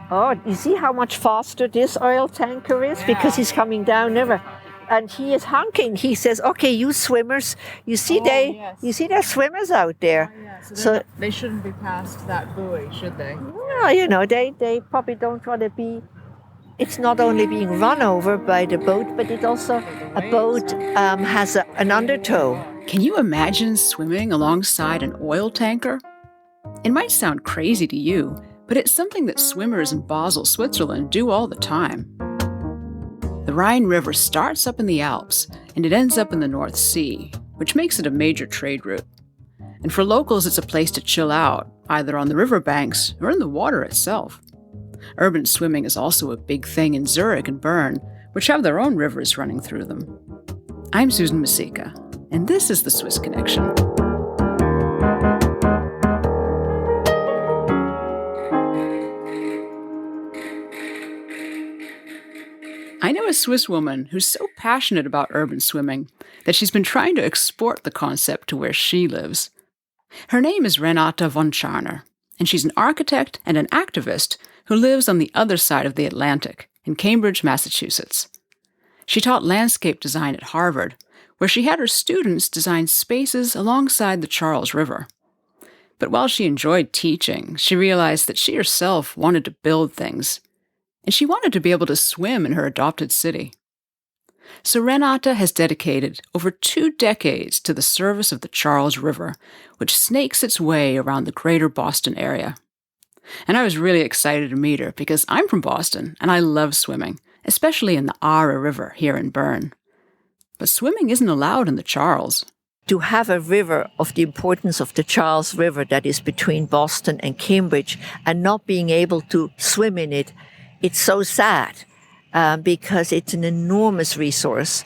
Oh, you see how much faster this oil tanker is? Because he's coming down river. And he is honking. He says, okay, you swimmers, you see there's swimmers out there. So they shouldn't be past that buoy, should they? Well, they probably don't want to be. It's not only being run over by the boat, but it also, a boat has an undertow. Can you imagine swimming alongside an oil tanker? It might sound crazy to you, but it's something that swimmers in Basel, Switzerland do all the time. The Rhine River starts up in the Alps and it ends up in the North Sea, which makes it a major trade route. And for locals, it's a place to chill out, either on the riverbanks or in the water itself. Urban swimming is also a big thing in Zurich and Bern, which have their own rivers running through them. I'm Susan Masika, and this is the Swiss Connection. I know a Swiss woman who's so passionate about urban swimming that she's been trying to export the concept to where she lives. Her name is Renata von Tscharner, and she's an architect and an activist who lives on the other side of the Atlantic, in Cambridge, Massachusetts. She taught landscape design at Harvard, where she had her students design spaces alongside the Charles River. But while she enjoyed teaching, she realized that she herself wanted to build things, and she wanted to be able to swim in her adopted city. So Renata has dedicated over 2 decades to the service of the Charles River, which snakes its way around the greater Boston area. And I was really excited to meet her because I'm from Boston and I love swimming, especially in the Aare River here in Bern. But swimming isn't allowed in the Charles. To have a river of the importance of the Charles River that is between Boston and Cambridge and not being able to swim in it, it's so sad because it's an enormous resource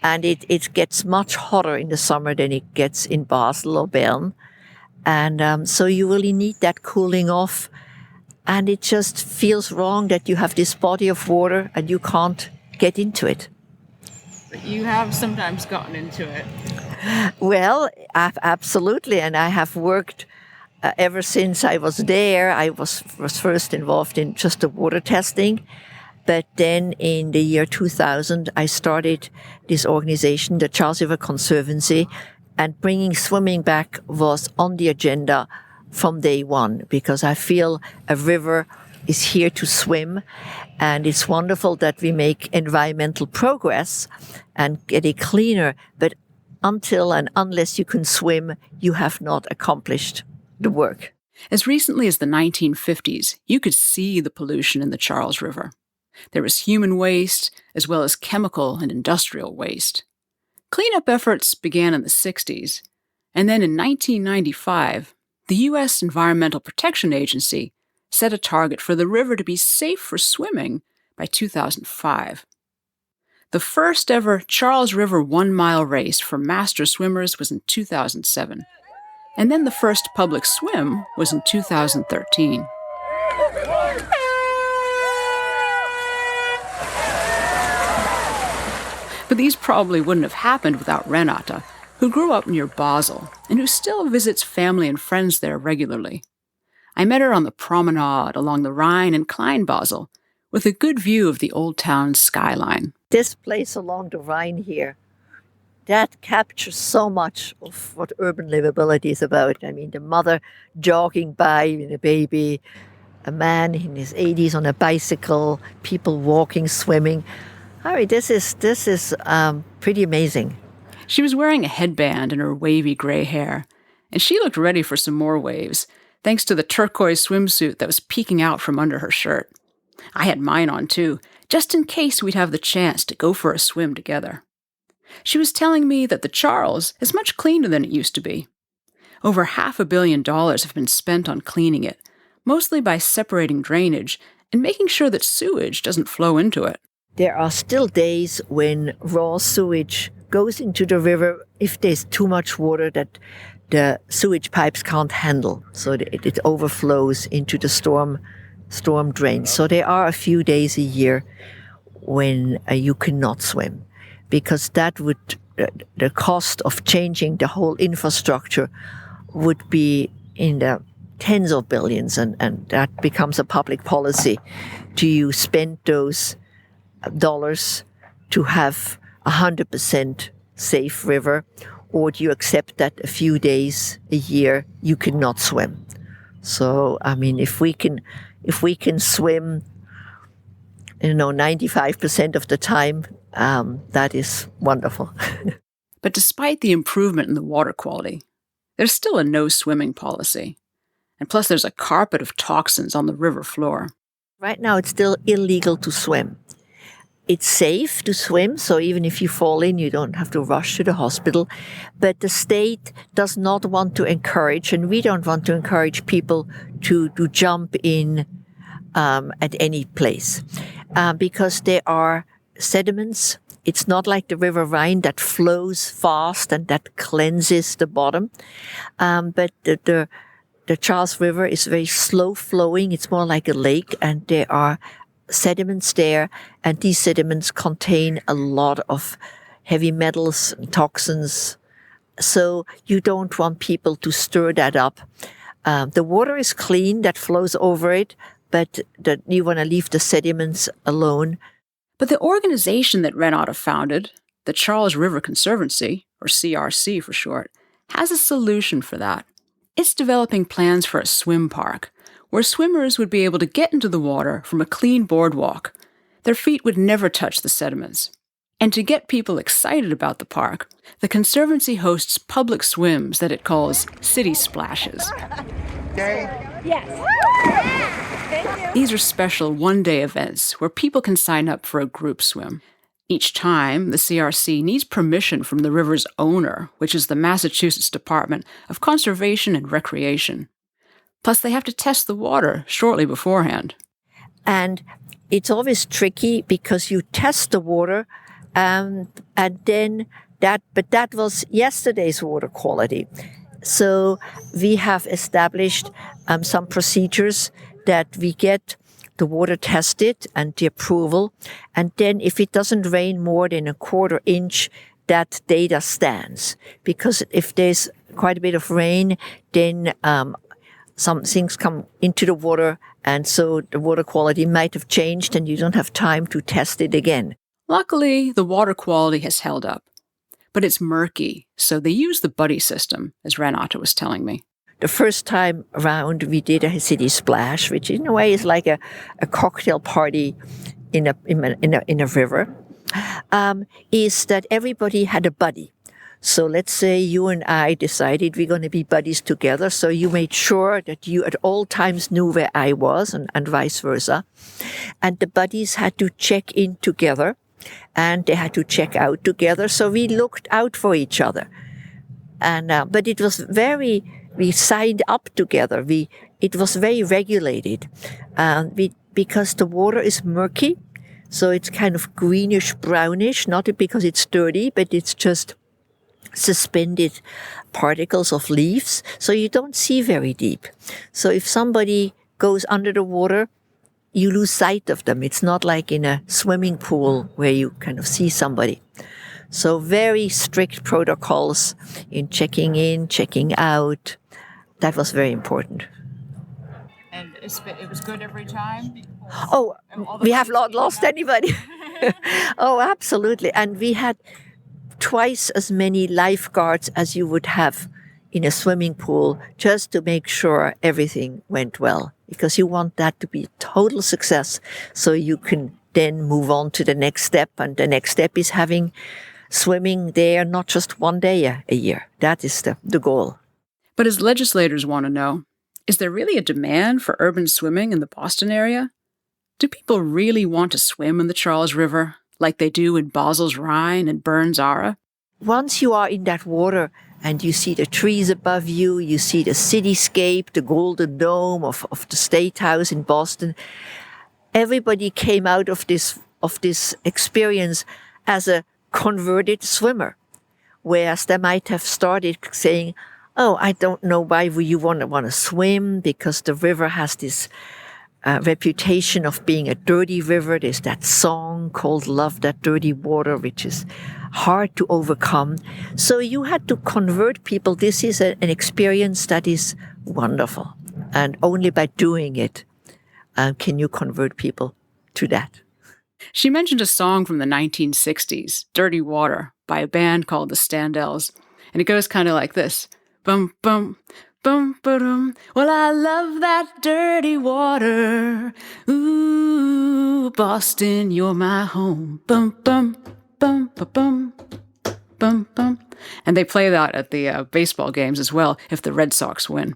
and it gets much hotter in the summer than it gets in Basel or Bern. And so you really need that cooling off. And it just feels wrong that you have this body of water and you can't get into it. But you have sometimes gotten into it. Well, absolutely. And I have worked ever since I was there. I was first involved in just the water testing. But then in the year 2000, I started this organization, the Charles River Conservancy, and bringing swimming back was on the agenda from day one, because I feel a river is here to swim, and it's wonderful that we make environmental progress and get it cleaner, but until and unless you can swim, you have not accomplished the work. As recently as the 1950s, you could see the pollution in the Charles River. There was human waste, as well as chemical and industrial waste. Cleanup efforts began in the 60s, and then in 1995, the U.S. Environmental Protection Agency set a target for the river to be safe for swimming by 2005. The first ever Charles River 1-mile race for master swimmers was in 2007, and then the first public swim was in 2013. But these probably wouldn't have happened without Renata, who grew up near Basel and who still visits family and friends there regularly. I met her on the promenade along the Rhine in Kleinbasel, with a good view of the old town's skyline. This place along the Rhine here, that captures so much of what urban livability is about. I mean, the mother jogging by with a baby, a man in his 80s on a bicycle, people walking, swimming. I mean, this is pretty amazing. She was wearing a headband in her wavy gray hair, and she looked ready for some more waves, thanks to the turquoise swimsuit that was peeking out from under her shirt. I had mine on too, just in case we'd have the chance to go for a swim together. She was telling me that the Charles is much cleaner than it used to be. Over $500 million have been spent on cleaning it, mostly by separating drainage and making sure that sewage doesn't flow into it. There are still days when raw sewage goes into the river if there's too much water that the sewage pipes can't handle, so it overflows into the storm drains. So there are a few days a year when you cannot swim, because that would the cost of changing the whole infrastructure would be in the tens of billions, and that becomes a public policy. Do you spend those dollars to have 100% safe river, or do you accept that a few days a year you cannot swim? So, I mean, if we can swim, 95% of the time, that is wonderful. But despite the improvement in the water quality, there's still a no swimming policy. And plus, there's a carpet of toxins on the river floor. Right now, it's still illegal to swim. It's safe to swim, so even if you fall in, you don't have to rush to the hospital. But the state does not want to encourage, and we don't want to encourage people to jump in at any place because there are sediments. It's not like the River Rhine that flows fast and that cleanses the bottom. But the Charles River is very slow flowing. It's more like a lake, and there are sediments there, and these sediments contain a lot of heavy metals and toxins. So you don't want people to stir that up. The water is clean that flows over it, but you want to leave the sediments alone. But the organization that Renata founded, the Charles River Conservancy, or CRC for short, has a solution for that. It's developing plans for a swim park, where swimmers would be able to get into the water from a clean boardwalk. Their feet would never touch the sediments. And to get people excited about the park, the Conservancy hosts public swims that it calls city splashes. These are special one-day events where people can sign up for a group swim. Each time, the CRC needs permission from the river's owner, which is the Massachusetts Department of Conservation and Recreation. Plus, they have to test the water shortly beforehand. And it's always tricky because you test the water, and then that was yesterday's water quality. So we have established some procedures that we get the water tested and the approval. And then if it doesn't rain more than a quarter inch, that data stands. Because if there's quite a bit of rain, then some things come into the water, and so the water quality might have changed and you don't have time to test it again. Luckily, the water quality has held up. But it's murky, so they use the buddy system, as Renata was telling me. The first time around, we did a city splash, which in a way is like a cocktail party in a river, is that everybody had a buddy. So let's say you and I decided we're going to be buddies together. So you made sure that you at all times knew where I was and vice versa. And the buddies had to check in together and they had to check out together. So we looked out for each other. And but it was we signed up together. It was very regulated because the water is murky. So it's kind of greenish, brownish, not because it's dirty, but it's just suspended particles of leaves, so you don't see very deep. So if somebody goes under the water, you lose sight of them. It's not like in a swimming pool where you kind of see somebody. So very strict protocols in checking in, checking out. That was very important. And it was good every time? Oh, we have not lost anybody. Oh, absolutely. And we had twice as many lifeguards as you would have in a swimming pool just to make sure everything went well, because you want that to be a total success so you can then move on to the next step. And the next step is having swimming there not just one day a year. That is the goal. But as legislators want to know, is there really a demand for urban swimming in the Boston area? Do people really want to swim in the Charles River like they do in Basel's Rhine and Bern's Ara? Once you are in that water and you see the trees above you, you see the cityscape, the Golden Dome of the State House in Boston, everybody came out of this experience as a converted swimmer. Whereas they might have started saying, oh, I don't know why you want to swim, because the river has this reputation of being a dirty river. There's that song called Love That Dirty Water, which is hard to overcome. So you had to convert people. This is an experience that is wonderful. And only by doing it can you convert people to that. She mentioned a song from the 1960s, Dirty Water, by a band called the Standells. And it goes kind of like this. Bum, bum, bum, ba-dum. Well, I love that dirty water. Ooh, Boston, you're my home. Bum, bum, bum, ba-bum, bum, bum. And they play that at the baseball games as well if the Red Sox win.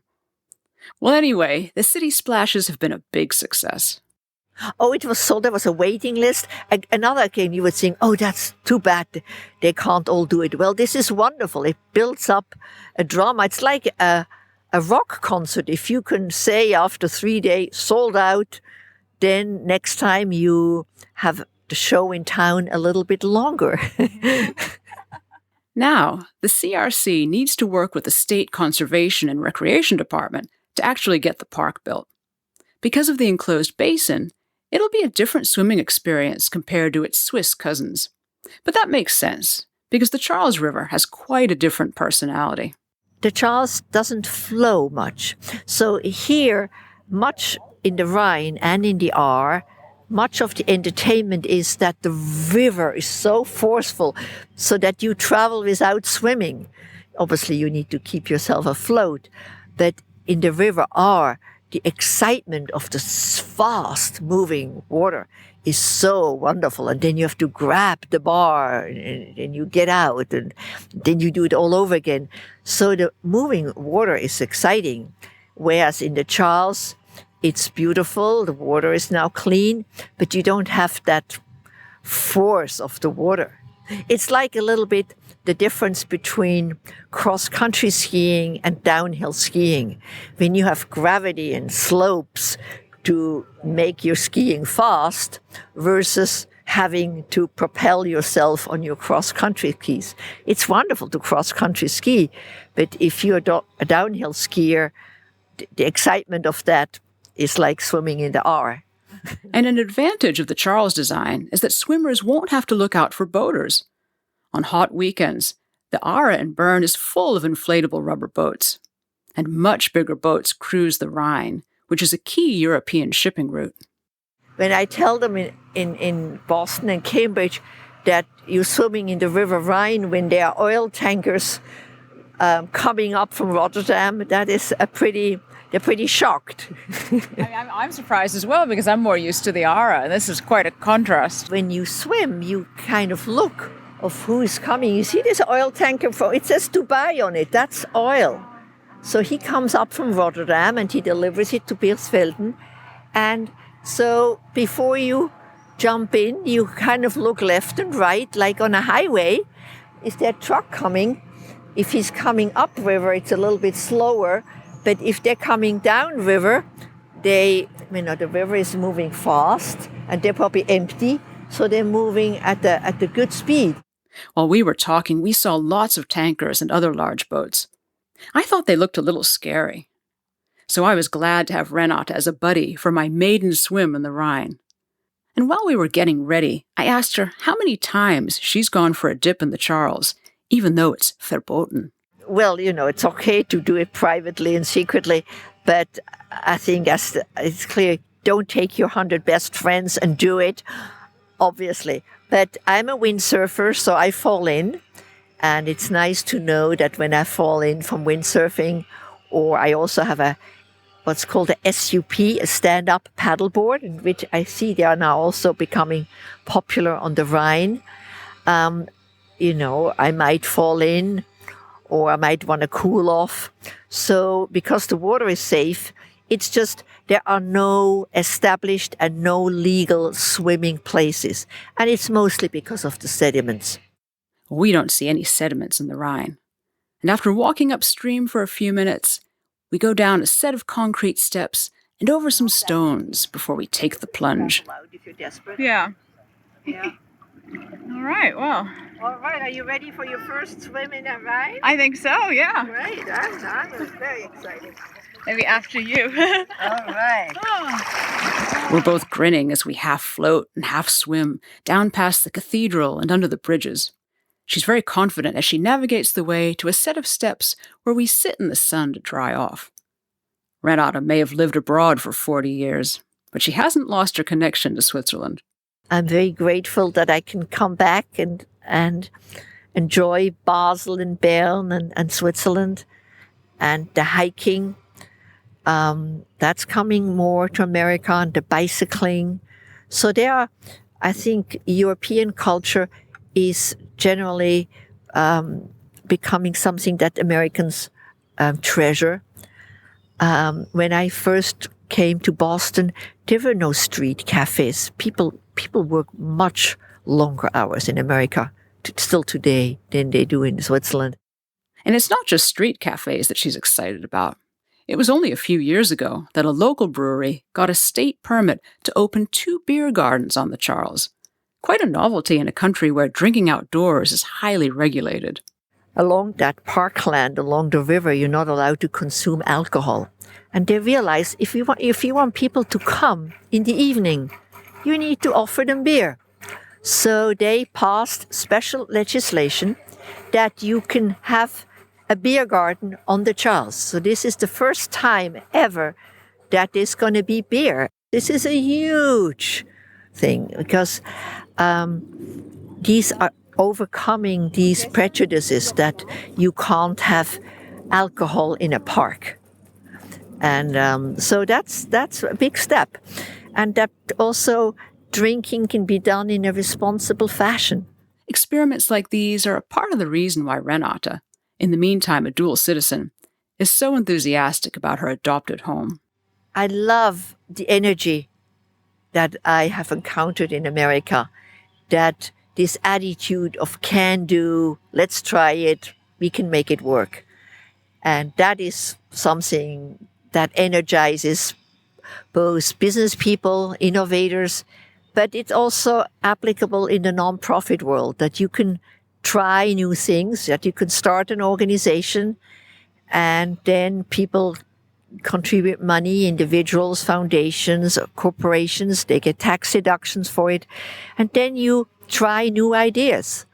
Well, anyway, the city splashes have been a big success. Oh, it was so, there was a waiting list. Another game you would think, oh, that's too bad. They can't all do it. Well, this is wonderful. It builds up a drama. It's like a rock concert. If you can say after 3 days, sold out, then next time you have the show in town a little bit longer. Now, the CRC needs to work with the State Conservation and Recreation Department to actually get the park built. Because of the enclosed basin, it'll be a different swimming experience compared to its Swiss cousins. But that makes sense, because the Charles River has quite a different personality. The Charles doesn't flow much. So here, much in the Rhine and in the Aar, much of the entertainment is that the river is so forceful so that you travel without swimming. Obviously, you need to keep yourself afloat. But in the River Aar, the excitement of the fast moving water is so wonderful. And then you have to grab the bar and you get out and then you do it all over again. So the moving water is exciting. Whereas in the Charles, it's beautiful. The water is now clean, but you don't have that force of the water. It's like a little bit the difference between cross-country skiing and downhill skiing. When you have gravity and slopes to make your skiing fast versus having to propel yourself on your cross-country skis. It's wonderful to cross-country ski, but if you're a downhill skier, the excitement of that is like swimming in the Aar. And an advantage of the Charles design is that swimmers won't have to look out for boaters. On hot weekends, the Aare and Bern is full of inflatable rubber boats. And much bigger boats cruise the Rhine, which is a key European shipping route. When I tell them in Boston and Cambridge that you're swimming in the River Rhine when there are oil tankers coming up from Rotterdam, that is they're pretty shocked. I'm surprised as well because I'm more used to the Aare, and this is quite a contrast. When you swim, you kind of look of who is coming. You see this oil tanker, it says Dubai on it, that's oil. So he comes up from Rotterdam and he delivers it to Beersfelden. And so before you jump in, you kind of look left and right, like on a highway. Is there a truck coming? If he's coming upriver, it's a little bit slower. But if they're coming downriver, the river is moving fast and they're probably empty. So they're moving at the good speed. While we were talking, we saw lots of tankers and other large boats. I thought they looked a little scary. So I was glad to have Renata as a buddy for my maiden swim in the Rhine. And while we were getting ready, I asked her how many times she's gone for a dip in the Charles, even though it's verboten. Well, it's okay to do it privately and secretly, but I think it's clear, don't take your 100 best friends and do it, obviously. But I'm a windsurfer, so I fall in. And it's nice to know that when I fall in from windsurfing, or I also have what's called a SUP, a stand-up paddleboard, in which I see they are now also becoming popular on the Rhine. I might fall in, or I might want to cool off. So because the water is safe, it's just there are no established and no legal swimming places. And it's mostly because of the sediments. We don't see any sediments in the Rhine. And after walking upstream for a few minutes, we go down a set of concrete steps and over some stones before we take the plunge. If you're desperate. Yeah. Yeah. All right, well. All right, are you ready for your first swim in a Rhine? I think so, yeah. Great, I'm very excited. Maybe after you. All right. We're both grinning as we half float and half swim down past the cathedral and under the bridges. She's very confident as she navigates the way to a set of steps where we sit in the sun to dry off. Renata may have lived abroad for 40 years, but she hasn't lost her connection to Switzerland. I'm very grateful that I can come back and enjoy Basel and Bern and Switzerland and the hiking. That's coming more to America, and the bicycling. So I think European culture is generally becoming something that Americans treasure. When I first came to Boston, there were no street cafes. People work much longer hours in America still today than they do in Switzerland. And it's not just street cafes that she's excited about. It was only a few years ago that a local brewery got a state permit to open 2 beer gardens on the Charles. Quite a novelty in a country where drinking outdoors is highly regulated. Along that parkland, along the river, you're not allowed to consume alcohol. And they realize if you want people to come in the evening, you need to offer them beer. So they passed special legislation that you can have a beer garden on the Charles. So this is the first time ever that there's going to be beer. This is a huge thing because these are overcoming these prejudices that you can't have alcohol in a park. And so that's a big step. And that also drinking can be done in a responsible fashion. Experiments like these are a part of the reason why Renata, in the meantime a dual citizen, is so enthusiastic about her adopted home. I love the energy that I have encountered in America, that this attitude of can do, let's try it, we can make it work. And that is something that energizes both business people, innovators, but it's also applicable in the nonprofit world, that you can try new things, that you can start an organization, and then people contribute money, individuals, foundations, corporations, they get tax deductions for it, and then you try new ideas.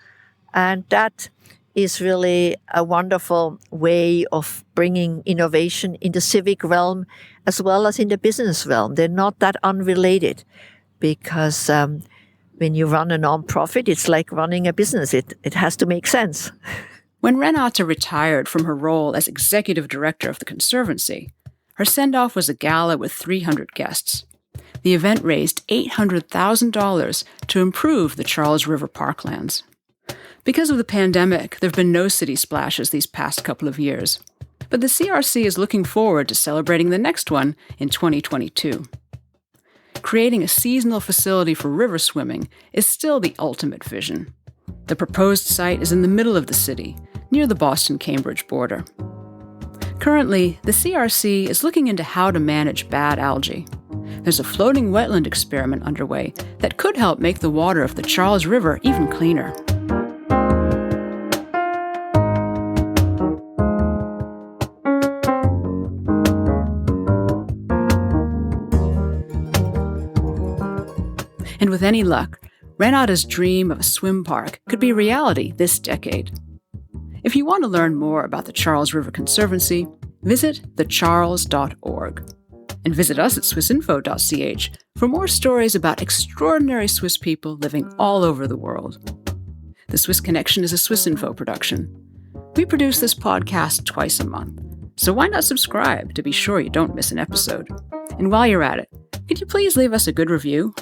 And that is really a wonderful way of bringing innovation in the civic realm as well as in the business realm. They're not that unrelated because when you run a nonprofit, it's like running a business. It has to make sense. When Renata retired from her role as executive director of the Conservancy, her send-off was a gala with 300 guests. The event raised $800,000 to improve the Charles River parklands. Because of the pandemic, there have been no city splashes these past couple of years. But the CRC is looking forward to celebrating the next one in 2022. Creating a seasonal facility for river swimming is still the ultimate vision. The proposed site is in the middle of the city, near the Boston-Cambridge border. Currently, the CRC is looking into how to manage bad algae. There's a floating wetland experiment underway that could help make the water of the Charles River even cleaner. And with any luck, Renata's dream of a swim park could be a reality this decade. If you want to learn more about the Charles River Conservancy, visit thecharles.org. And visit us at swissinfo.ch for more stories about extraordinary Swiss people living all over the world. The Swiss Connection is a Swissinfo production. We produce this podcast twice a month, so why not subscribe to be sure you don't miss an episode? And while you're at it, could you please leave us a good review?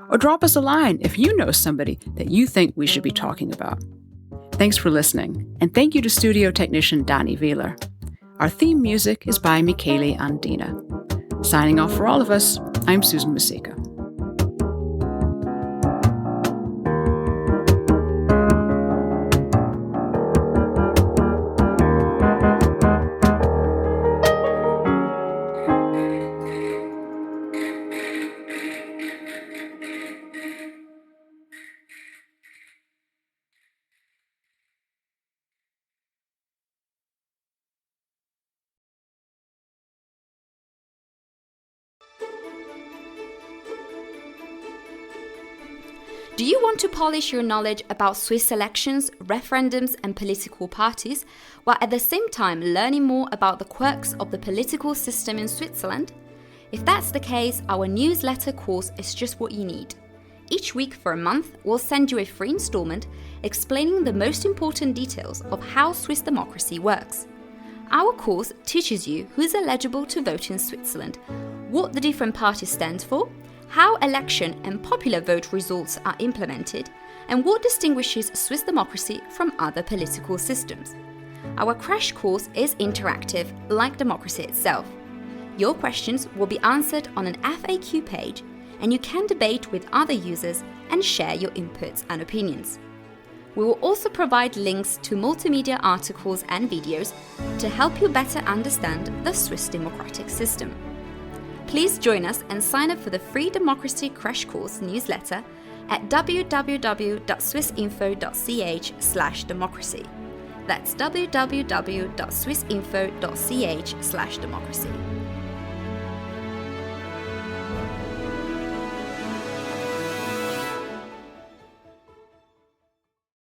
Or drop us a line if you know somebody that you think we should be talking about. Thanks for listening, and thank you to studio technician Danny Wheeler. Our theme music is by Michele Andina. Signing off for all of us, I'm Susan Masika. Do you want to polish your knowledge about Swiss elections, referendums, and political parties, while at the same time learning more about the quirks of the political system in Switzerland? If that's the case, our newsletter course is just what you need. Each week for a month, we'll send you a free installment explaining the most important details of how Swiss democracy works. Our course teaches you who is eligible to vote in Switzerland, what the different parties stand for, how election and popular vote results are implemented, and what distinguishes Swiss democracy from other political systems. Our crash course is interactive, like democracy itself. Your questions will be answered on an FAQ page, and you can debate with other users and share your inputs and opinions. We will also provide links to multimedia articles and videos to help you better understand the Swiss democratic system. Please join us and sign up for the free Democracy Crash Course newsletter at www.swissinfo.ch/democracy. That's www.swissinfo.ch/democracy.